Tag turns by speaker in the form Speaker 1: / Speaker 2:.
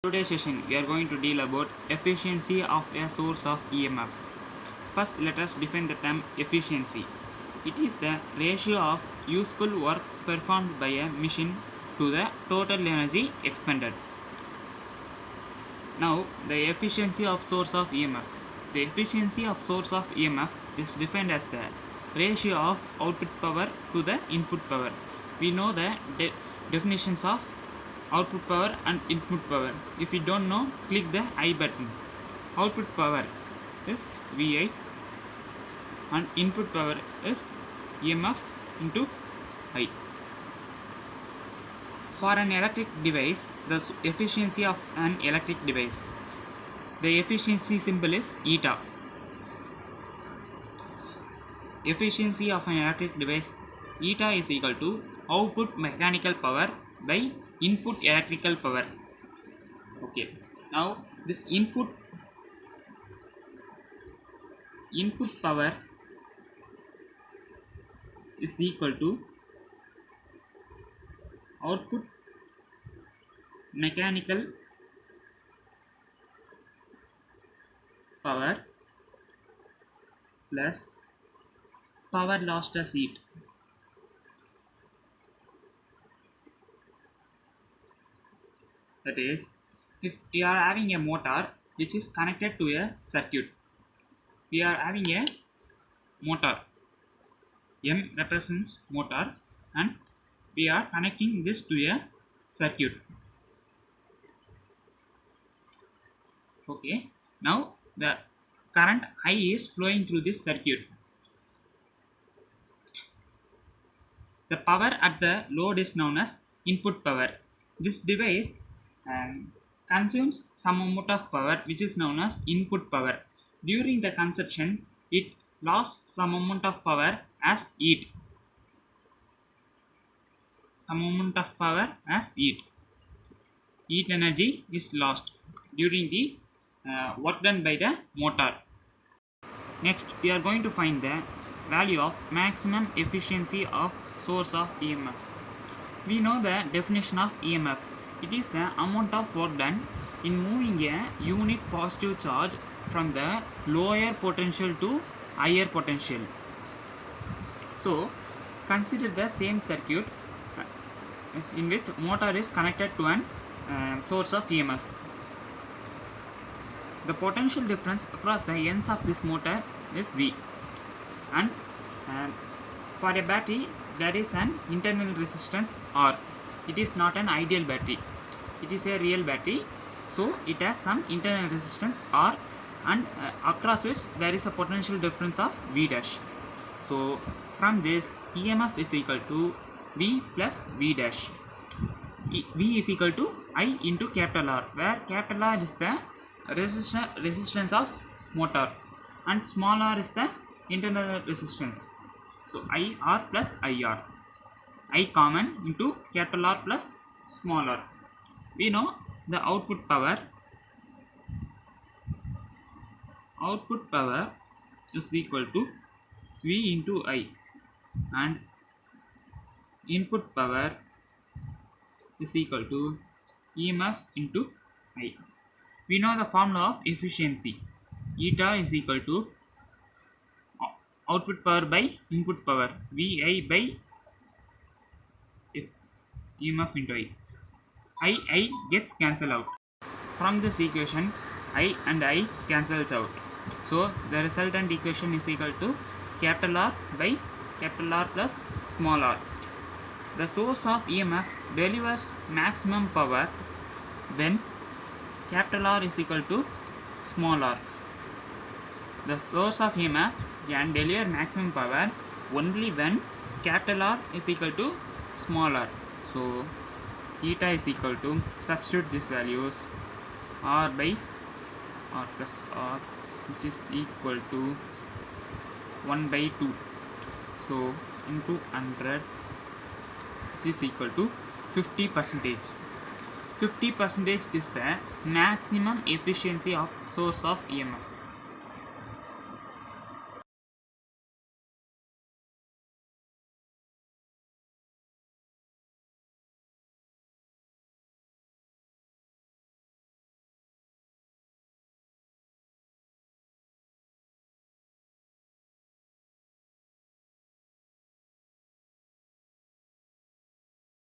Speaker 1: Today's session we are going to deal about efficiency of a source of EMF. First, let us define the term efficiency. It is the ratio of useful work performed by a machine to the total energy expended. Now, the efficiency of source of EMF. The efficiency of source of EMF is defined as the ratio of output power to the input power. We know the definitions of output power and input power. If you don't know, click the I button. Output power is VI and input power is EMF into I. For an electric device, the efficiency of an electric device, the efficiency symbol is eta. Efficiency of an electric device, eta is equal to output mechanical power by input electrical power. Okay, now this input power is equal to output mechanical power plus power lost as heat. That is, if we are having a motor which is connected to a circuit, we are having a motor, M represents motor, and we are connecting this to a circuit. Okay, now the current I is flowing through this circuit. The power at the load is known as input power. This device consumes some amount of power which is known as input power. During the consumption, it lost some amount of power as heat. Some amount of power as heat. Heat energy is lost during the work done by the motor. Next, we are going to find the value of maximum efficiency of source of EMF. We know the definition of EMF. It is the amount of work done in moving a unit positive charge from the lower potential to higher potential. So, consider the same circuit in which motor is connected to an source of EMF. The potential difference across the ends of this motor is V, and for a battery there is an internal resistance R. It is not an ideal battery, it is a real battery, so it has some internal resistance R, and across which there is a potential difference of V dash. So from this, EMF is equal to V plus V dash. V is equal to I into capital R, where capital R is the resistance of motor and small r is the internal resistance. So IR plus IR, I common into capital R plus small r. We know the output power is equal to V into I, and input power is equal to EMF into I. We know the formula of efficiency. Eta is equal to output power by input power, VI by EMF into I gets cancelled out. From this equation, I and I cancels out. So the resultant equation is equal to capital R by capital R plus small r. The source of EMF delivers maximum power when capital R is equal to small r. The source of EMF can deliver maximum power only when capital R is equal to small r. So eta is equal to, substitute these values, R by R plus R, which is equal to 1 by 2. So into 100, which is equal to 50%. 50% is the maximum efficiency of source of EMF.